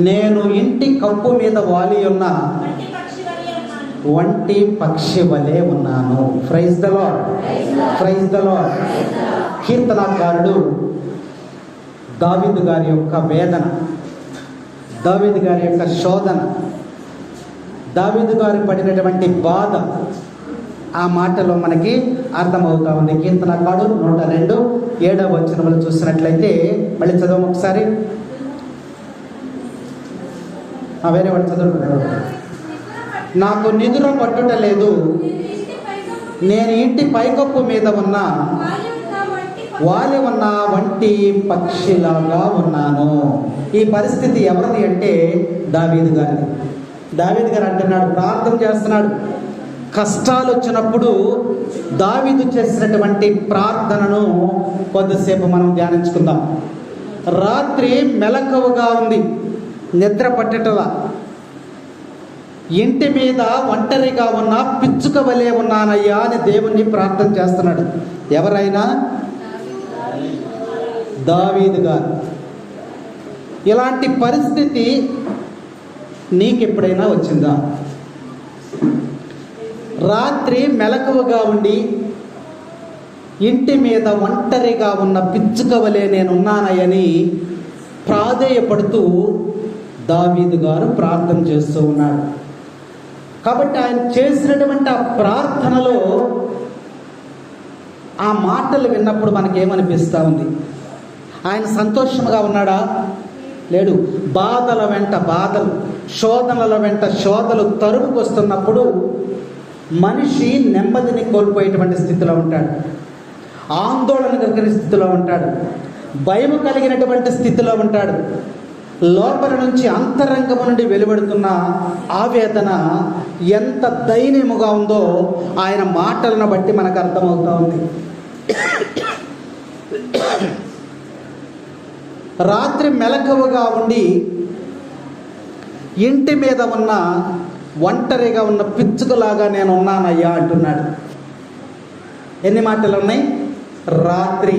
నేను ఇంటి కప్పు మీద వాలి ఉన్న వంటి పక్షి వలె ఉన్నాను. Praise the lord, praise the lord. కీర్తనకారుడు దావీదు గారి యొక్క వేదన, దావీదు గారి యొక్క శోధన, దావీదు గారు పడినటువంటి బాధ ఆ మాటలో మనకి అర్థమవుతా ఉంది. కీర్తనకారుడు 102 7వ వచనములు చూసినట్లయితే, మళ్ళీ చదవం ఒకసారి. వేరే వాడు చదువు. నాకు నిద్ర పట్టుట లేదు, నేను ఇంటి పైకప్పు మీద ఉన్న వాలి ఉన్న వంటి పక్షిలాగా ఉన్నాను. ఈ పరిస్థితి ఎవరిది అంటే దావీదు గారిది. దావీదు గారు అంటున్నాడు, ప్రార్థన చేస్తున్నాడు. కష్టాలు వచ్చినప్పుడు దావీదు చేసినటువంటి ప్రార్థనను కొద్దిసేపు మనం ధ్యానించుకుందాం. రాత్రి మెలకువగా ఉంది, నిద్ర పట్టటలా. ఇంటి మీద ఒంటరిగా ఉన్న పిచ్చుక వలె ఉన్నానయ్యా అని దేవుణ్ణి ప్రార్థన చేస్తున్నాడు. ఎవరైనా దావీదు గారు. ఇలాంటి పరిస్థితి నీకెప్పుడైనా వచ్చిందా? రాత్రి మెలకువగా ఉండి ఇంటి మీద ఒంటరిగా ఉన్న పిచ్చుక వలె నేనున్నానని ప్రాధేయపడుతూ దావీదు గారు ప్రార్థన చేస్తూ ఉన్నాడు. కాబట్టి ఆయన చేసినటువంటి ఆ ప్రార్థనలో ఆ మాటలు విన్నప్పుడు మనకేమనిపిస్తూ ఉంది? ఆయన సంతోషంగా ఉన్నాడా? లేడు. బాధల వెంట బాధలు, శోధనల వెంట శోధనలు తరుముకొస్తున్నప్పుడు మనిషి నెమ్మదిని కోల్పోయేటువంటి స్థితిలో ఉంటాడు, ఆందోళన కలిగిన స్థితిలో ఉంటాడు, భయం కలిగినటువంటి స్థితిలో ఉంటాడు. లోపల నుంచి అంతరంగము నుండి వెలువడుతున్న ఆవేదన ఎంత దయనీయముగా ఉందో ఆయన మాటలను బట్టి మనకు అర్థమవుతా ఉంది. రాత్రి మెలకువగా ఉండి ఇంటి మీద ఉన్న ఒంటరిగా ఉన్న పిచ్చుకలాగా నేను ఉన్నానయ్యా అంటున్నాడు. ఎన్ని మాటలు ఉన్నాయి? రాత్రి,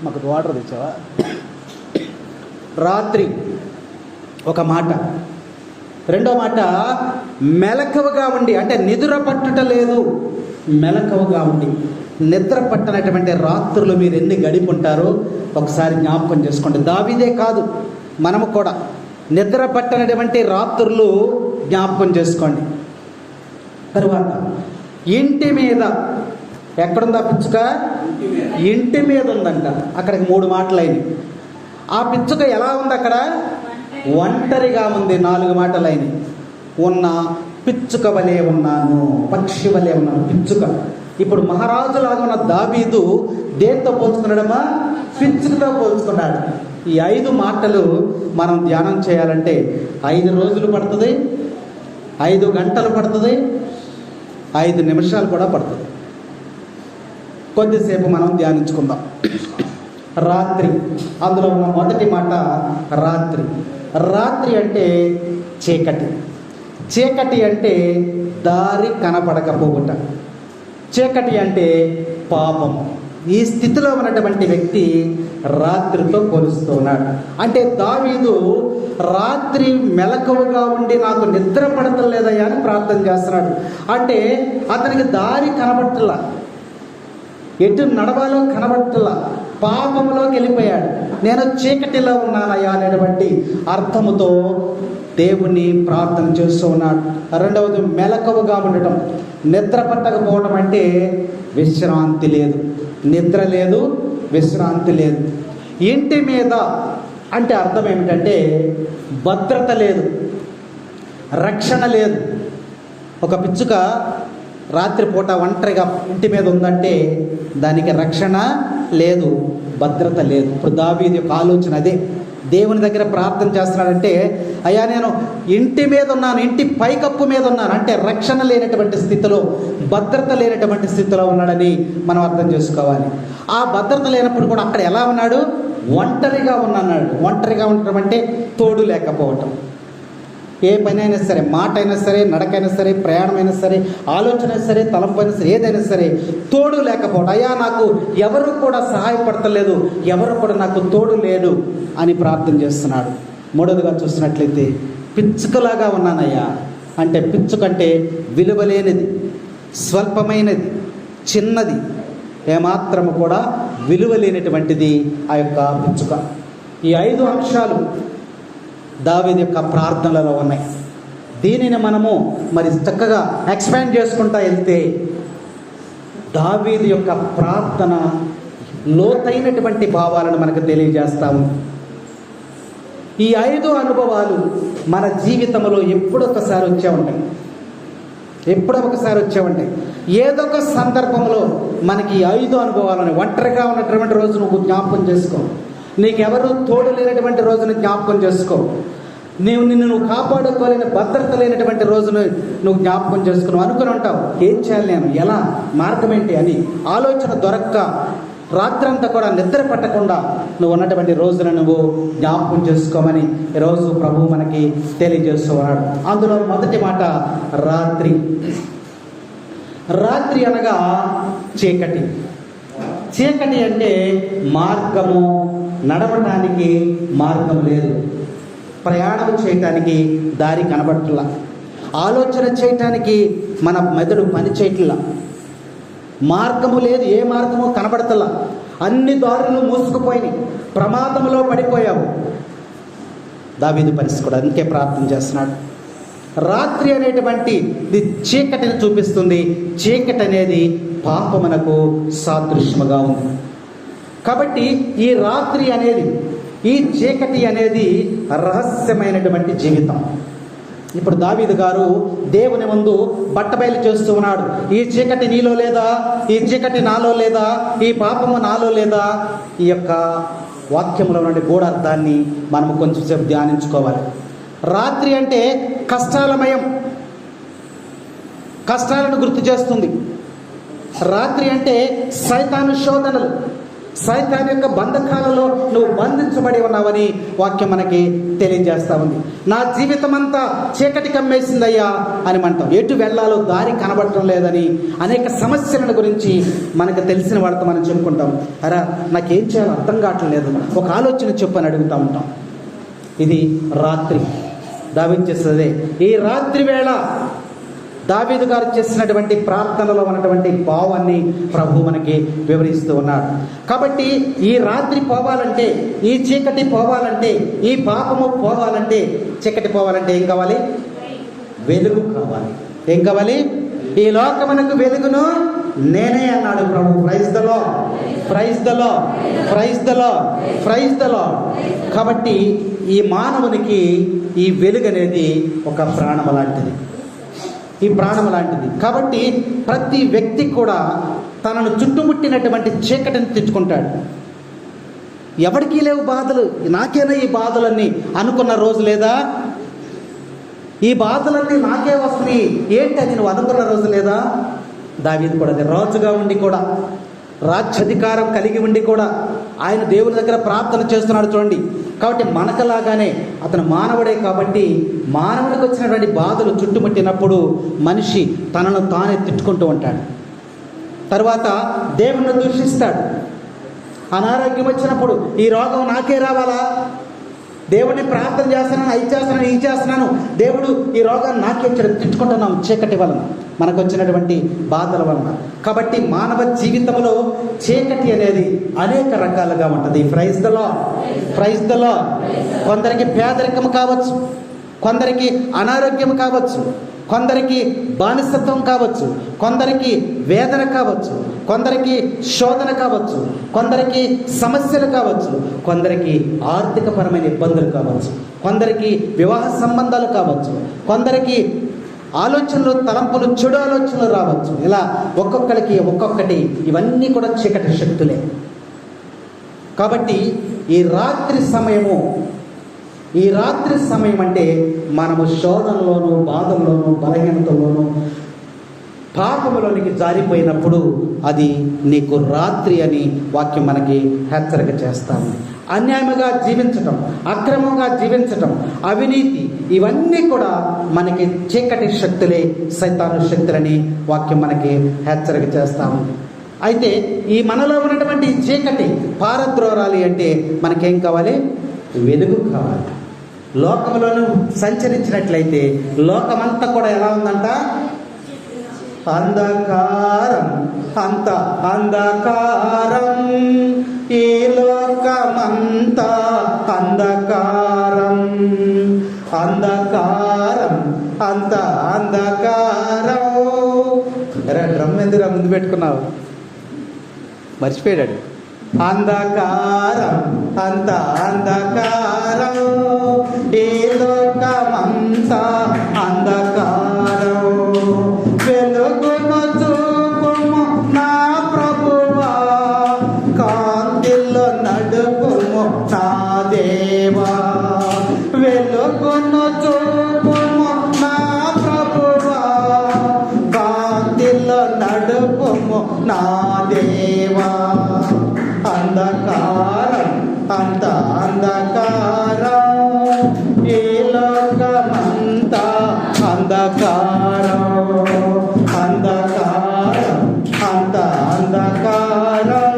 మాకు వాటర్ తెచ్చావా? రాత్రి ఒక మాట. రెండో మాట మెలకువగా ఉండి, అంటే నిద్ర పట్టుట లేదు, మెలకువగా ఉండి. నిద్ర పట్టనటువంటి రాత్రులు మీరు ఎన్ని గడిపుంటారో ఒకసారి జ్ఞాపకం చేసుకోండి. దావీదే కాదు, మనము కూడా నిద్ర పట్టనటువంటి రాత్రులు జ్ఞాపకం చేసుకోండి. తరువాత ఇంటి మీద ఎక్కడుందా పిచ్చుక? ఇంటి మీద ఉందంట. అక్కడికి 3 మాటలు అయినాయి. ఆ పిచ్చుక ఎలా ఉంది? అక్కడ ఒంటరిగా ఉంది. 4 మాటలు అయినాయి. ఉన్న పిచ్చుక వలె ఉన్నాను, పక్షి వలె ఉన్నాను, పిచ్చుక. ఇప్పుడు మహారాజులాగా ఉన్న దావీదు దేంతో పోల్చుకున్నాడమ్మా? పిచ్చుకతో పోల్చుకున్నాడు. ఈ 5 మాటలు మనం ధ్యానం చేయాలంటే 5 రోజులు పడుతుంది, 5 గంటలు పడుతుంది, 5 నిమిషాలు కూడా పడుతుంది. కొద్దిసేపు మనం ధ్యానించుకుందాం. రాత్రి, అందులో ఉన్న మొదటి మాట రాత్రి. రాత్రి అంటే చీకటి. చీకటి అంటే దారి కనపడకపోవుట. చీకటి అంటే పాపము. ఈ స్థితిలో ఉన్నటువంటి వ్యక్తి రాత్రితో పోలుస్తూ ఉన్నాడు. అంటే దావీదు రాత్రి మెలకువగా ఉండి నాకు నిద్ర పడతలేదయ్యా అని ప్రార్థన చేస్తున్నాడు. అంటే అతనికి దారి కనబట్టలా, ఎటు నడవాలో కనబట్టలా, పాపంలోకి వెళ్ళిపోయాడు. నేను చీకటిలో ఉన్నానయ్యా అనేటువంటి అర్థముతో దేవుని ప్రార్థన చేస్తూ ఉన్నాడు. రెండవది మెలకువగా ఉండటం. నిద్ర పట్టకపోవడం అంటే విశ్రాంతి లేదు, నిద్ర లేదు, విశ్రాంతి లేదు. ఇంటి మీద అంటే అర్థం ఏమిటంటే భద్రత లేదు, రక్షణ లేదు. ఒక పిచ్చుక రాత్రిపూట ఒంటరిగా ఇంటి మీద ఉందంటే దానికి రక్షణ లేదు, భద్రత లేదు. ఇప్పుడు దావీదు యొక్క ఆలోచన అదే. దేవుని దగ్గర ప్రార్థన చేస్తున్నాడంటే, అయ్యా నేను ఇంటి మీద ఉన్నాను, ఇంటి పైకప్పు మీద ఉన్నాను, అంటే రక్షణ లేనటువంటి స్థితిలో, భద్రత లేనటువంటి స్థితిలో ఉన్నాడని మనం అర్థం చేసుకోవాలి. ఆ భద్రత లేనప్పుడు కూడా అక్కడ ఎలా ఉన్నాడు? ఒంటరిగా ఉన్నాడు. ఒంటరిగా ఉండటం అంటే తోడు లేకపోవటం. ఏ పని అయినా సరే, మాట అయినా సరే, నడకైనా సరే, ప్రయాణమైనా సరే, ఆలోచన అయినా సరే, తలంపు అయినా సరే, ఏదైనా సరే తోడు లేకపోవడం. అయ్యా నాకు ఎవరు కూడా సహాయపడతలేదు, ఎవరు కూడా నాకు తోడు లేడు అని ప్రార్థన చేస్తున్నాడు. మూడవదిగా చూసినట్లయితే పిచ్చుకలాగా ఉన్నానయ్యా అంటే పిచ్చుకంటే విలువలేనిది, స్వల్పమైనది, చిన్నది, ఏమాత్రము కూడా విలువలేనటువంటిది ఆ యొక్క పిచ్చుక. ఈ 5 అంశాలు దావీదు యొక్క ప్రార్థనలలో ఉన్నాయి. దీనిని మనము మరి చక్కగా ఎక్స్పాండ్ చేసుకుంటా వెళ్తే దావీదు యొక్క ప్రార్థన లోతైనటువంటి భావాలను మనకు తెలియజేస్తాము. ఈ 5 అనుభవాలు మన జీవితంలో ఎప్పుడో ఒకసారి వచ్చే ఉంటాయి. ఏదో ఒక సందర్భంలో మనకి 5 అనుభవాలను, ఒంటరిగా ఉన్నటువంటి రోజు నువ్వు జ్ఞాపకం చేసుకో, నీకెవరు తోడు లేనటువంటి రోజును జ్ఞాపకం చేసుకో, నిన్ను కాపాడుకోలేని భద్రత లేనటువంటి రోజును నువ్వు జ్ఞాపకం చేసుకుని అనుకుని ఉంటావు, ఏం చేయాలి నేను, ఎలా, మార్గం ఏంటి అని ఆలోచన దొరక్క రాత్రంతా కూడా నిద్ర పట్టకుండా నువ్వు ఉన్నటువంటి రోజున నువ్వు జ్ఞాపకం చేసుకోమని ఈరోజు ప్రభువు మనకి తెలియజేస్తూ ఉన్నాడు. అందులో మొదటి మాట రాత్రి. రాత్రి అనగా చీకటి. చీకటి అంటే మార్గము, నడవటానికి మార్గం లేదు, ప్రయాణం చేయటానికి దారి కనబడట్లా, ఆలోచన చేయటానికి మన మెదడు పని చేయట్లా, మార్గము లేదు, ఏ మార్గము కనబడతలా, అన్ని దారులు మూసుకుపోయినాయి, ప్రమాదంలో పడిపోయావు. దావీదు పరిస్థితి కూడా అందుకే ప్రార్థన చేస్తున్నాడు. రాత్రి అనేటువంటి చీకటిని చూపిస్తుంది. చీకటి అనేది పాపమునకు సాదృశ్యముగా ఉంది. కాబట్టి ఈ రాత్రి అనేది, ఈ చీకటి అనేది రహస్యమైనటువంటి జీవితం. ఇప్పుడు దావీదు గారు దేవుని ముందు బట్టబయలు చేస్తూ ఉన్నాడు. ఈ చీకటి నీలో లేదా, ఈ చీకటి నాలో లేదా, ఈ పాపము నాలో లేదా. ఈ యొక్క వాక్యంలో నుండి గూఢార్థాన్ని మనము కొంచెం సేపు ధ్యానించుకోవాలి. రాత్రి అంటే కష్టాలమయం, కష్టాలను గుర్తు చేస్తుంది. రాత్రి అంటే సైతాను శోధనలు, సైతాన్ యొక్క బంధకాలలో నువ్వు బంధించబడి ఉన్నావని వాక్యం మనకి తెలియజేస్తా ఉంది. నా జీవితం అంతా చీకటి కమ్మేసిందయ్యా అని అంటాం. ఎటు వెళ్ళాలో దారి కనబడటం లేదని అనేక సమస్యల గురించి మనకు తెలిసిన వాడితో మనం చెప్పుకుంటాం. అరా నాకేం చేయాలో అర్థం కావట్లేదు, ఒక ఆలోచన చెప్పు అని అడుగుతూ ఉంటాం. ఇది రాత్రి. దావీదు చేసేదే ఈ రాత్రి వేళ దావీదు గారు చేసినటువంటి ప్రార్థనలో ఉన్నటువంటి భావాన్ని ప్రభు మనకి వివరిస్తూ ఉన్నాడు. కాబట్టి ఈ రాత్రి పోవాలంటే, ఈ చీకటి పోవాలంటే, ఈ పాపము పోవాలంటే, చీకటి పోవాలంటే ఏం కావాలి? వెలుగు కావాలి. ఏం కావాలి? ఈ లోకమునకు వెలుగును నేనే అన్నాడు ప్రభు. Praise the lord, praise the lord, praise the lord, praise the Lord. కాబట్టి ఈ మానవునికి ఈ వెలుగు అనేది ఒక ప్రాణం లాంటిది, ఈ ప్రాణం లాంటిది. కాబట్టి ప్రతి వ్యక్తి కూడా తనను చుట్టుముట్టినటువంటి చీకటిని తెచ్చుకుంటాడు. ఎవరికీ లేవు బాధలు, నాకేనా ఈ బాధలన్నీ అనుకున్న రోజు లేదా? ఈ బాధలన్నీ నాకే వస్తున్నాయి ఏంటి అని నువ్వు అనుకున్న రోజు లేదా? దావీదు కూడా అదే, రాజుగా ఉండి కూడా, రాజ్యాధికారం కలిగి ఉండి కూడా ఆయన దేవుని దగ్గర ప్రార్థన చేస్తున్నాడు చూడండి. కాబట్టి మనకలాగానే అతను మానవుడే. కాబట్టి మానవునికి వచ్చినటువంటి బాధలు చుట్టుముట్టినప్పుడు మనిషి తనను తానే తిట్టుకుంటూ ఉంటాడు. తర్వాత దేవుణ్ణి దూషిస్తాడు. అనారోగ్యం వచ్చినప్పుడు ఈ రోగం నాకే రావాలా, దేవుడిని ప్రార్థన చేస్తున్నాను, అది చేస్తున్నాను, ఇది చేస్తున్నాను, దేవుడు ఈ రోగాన్ని నాకే ఇచ్చాడు, తిట్టుకుంటున్నాం చీకటి వలన, మనకు వచ్చినటువంటి బాధల వలన. కాబట్టి మానవ జీవితంలో చీకటి అనేది అనేక రకాలుగా ఉంటుంది. Praise the lord, praise the lord. కొందరికి పేదరికం కావచ్చు, కొందరికి అనారోగ్యం కావచ్చు, కొందరికి బానిసత్వం కావచ్చు, కొందరికి వేదన కావచ్చు, కొందరికి శోధన కావచ్చు, కొందరికి సమస్యలు కావచ్చు, కొందరికి ఆర్థికపరమైన ఇబ్బందులు కావచ్చు, కొందరికి వివాహ సంబంధాలు కావచ్చు, కొందరికి ఆలోచనలు, తలంపులు, చెడు ఆలోచనలు రావచ్చు. ఇలా ఒక్కొక్కరికి ఒక్కొక్కటి, ఇవన్నీ కూడా చీకటి శక్తులే. కాబట్టి ఈ రాత్రి సమయం అంటే మనము శోధనలోను, బాధల్లోను, బలహీనతలోను, పాపములోనికి జారిపోయినప్పుడు అది నీకు రాత్రి అని వాక్యం మనకి హెచ్చరిక చేస్తాము. అన్యాయముగా జీవించటం, అక్రమంగా జీవించటం, అవినీతి, ఇవన్నీ కూడా మనకి చీకటి శక్తులే, సైతాను శక్తులని వాక్యం మనకి హెచ్చరిక చేస్తాము. అయితే ఈ మనలో ఉన్నటువంటి చీకటి పారద్రోరాలి అంటే మనకేం కావాలి? వెలుగు కావాలి. లోకంలోనూ సంచరించినట్లయితే లోకమంతా కూడా ఎలా ఉందంట? అంధకారం, అంత అంధకారం, ఈ లోకమంతా అంధకారం, అంధకారం, అంత అంధకారం. డ్రమ్ ఎందుకు ముందు పెట్టుకున్నావు? మర్చిపోయాడు. అంధకారం, అంత అంధకారం, ఈ లోకమంతా అంధకారం, వెలుగును చూపుము నా ప్రభువా, కాంతిలో నడుపుము నా దేవా, వెలుగును చూపుము నా ప్రభువా, కాంతిలో నడుపుము నా దేవా. అంధకారం, అంత అంధకారం, ఈ లోకమంతా అంధకారం, అంధకారం, అంత అంధకారం,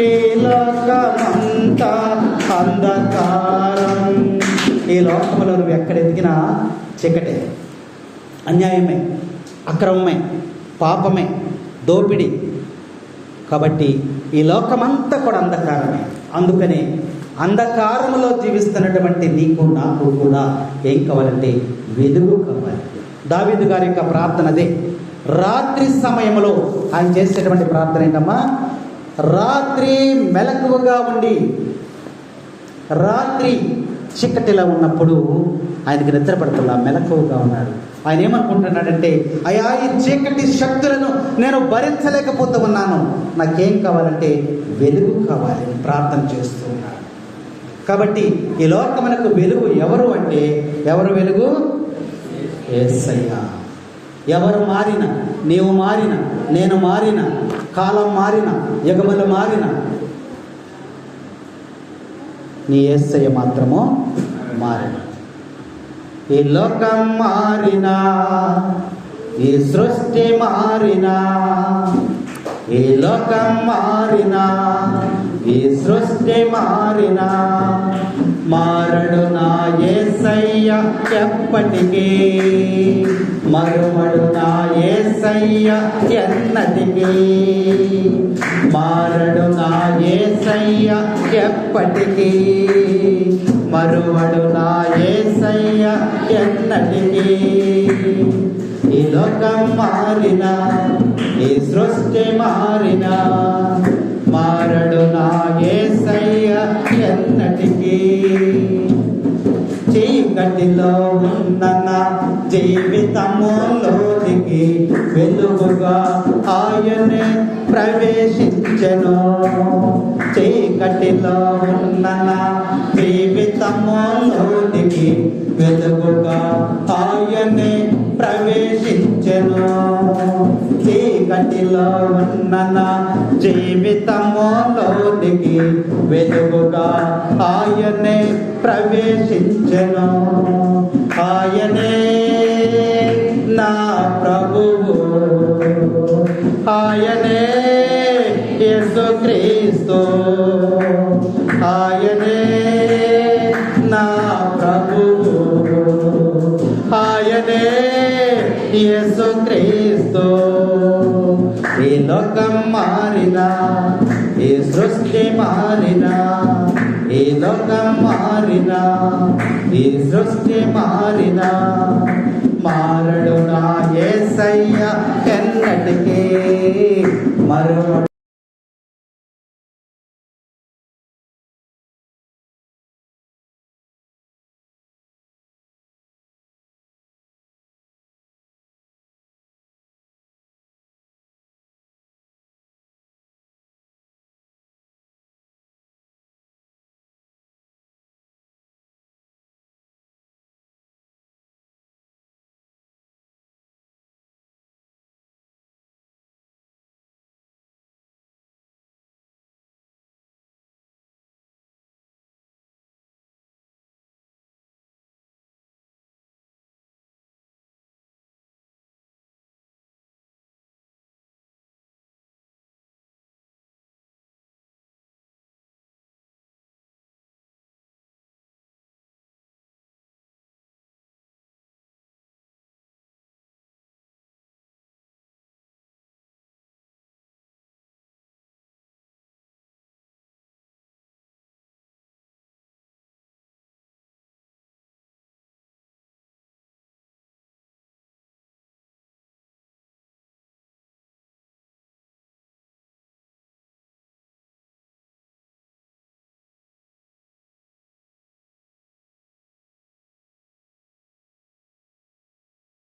ఈ లోకమంతా అంధకారం. ఈ లోకంలో నువ్వు ఎక్కడ ఎదిగినా చీకటే, అన్యాయమే, అక్రమమే, పాపమే, దోపిడి. కాబట్టి ఈ లోకమంతా కూడా అంధకారమే. అందుకనే అంధకారంలో జీవిస్తున్నటువంటి నీకు నాకు కూడా ఏం కావాలంటే వెలుగు కావాలి. దావీదు గారి యొక్క ప్రార్థన అదే. రాత్రి సమయంలో ఆయన చేసేటువంటి ప్రార్థన ఏంటమ్మా? రాత్రి మెలకువగా ఉండి, రాత్రి చీకటిలో ఉన్నప్పుడు ఆయనకి నిద్ర పడుతున్నా, మెలకువగా ఉన్నాడు. ఆయన ఏమనుకుంటున్నాడంటే, అయ్యా ఈ చీకటి శక్తులను నేను భరించలేకపోతూ ఉన్నాను, నాకేం కావాలంటే వెలుగు కావాలి, ప్రార్థన చేస్తూ ఉన్నాడు. కాబట్టి ఈ లోకమునకు వెలుగు ఎవరు అంటే, ఎవరు వెలుగు? యేసయ్య. ఎవరు మారిన, నీవు మారిన, నేను మారిన, కాలం మారిన, యుగములు మారిన, నీ యేసయ్య మాత్రము మారిన. ఈ లోకం మారినా, ఈ సృష్టి మారినా, ఈ లోకం మారినా, ఈ సృష్టి మారినా, మారడు నా యేసయ్య ఎప్పటికీ, మరువడు నా యేసయ్య ఎన్నటికీ, మారడు నా యేసయ్య ఎప్పటికీ, మరువడు నా యేసయ్య ఎన్నటికీ. ఈ లోకం మారినా, ఈ సృష్టి మారినా, మారడు నా యేసయ్య ఎన్నటికీ. చీకటిలో ఉన్న నా జీవితములోనికి వెలుగుగా ఆయనే ప్రవేశించెను. చీకటిలో ఉన్న నా జీవితములోనికి వెలుగుగా ఆయనే ప్రవేశించెను. చీకటిలో ఉన్న నా జీవితములోనికి వెలుగుగా ఆయనే ప్రవేశించెను. ఆయనే నా ప్రభువు, ఆయనే యేసుక్రీస్తు, ఆయనే నా ప్రభువు, ఆయనే యేసుక్రీస్తు. ఈ లోకం మారినా, ఈ సృష్టి మారినా, ఈ లోకం మారినా, ఈ సృష్టి మారినా, మారడు నా యేసయ్య ఎన్నటికీ, మరువడు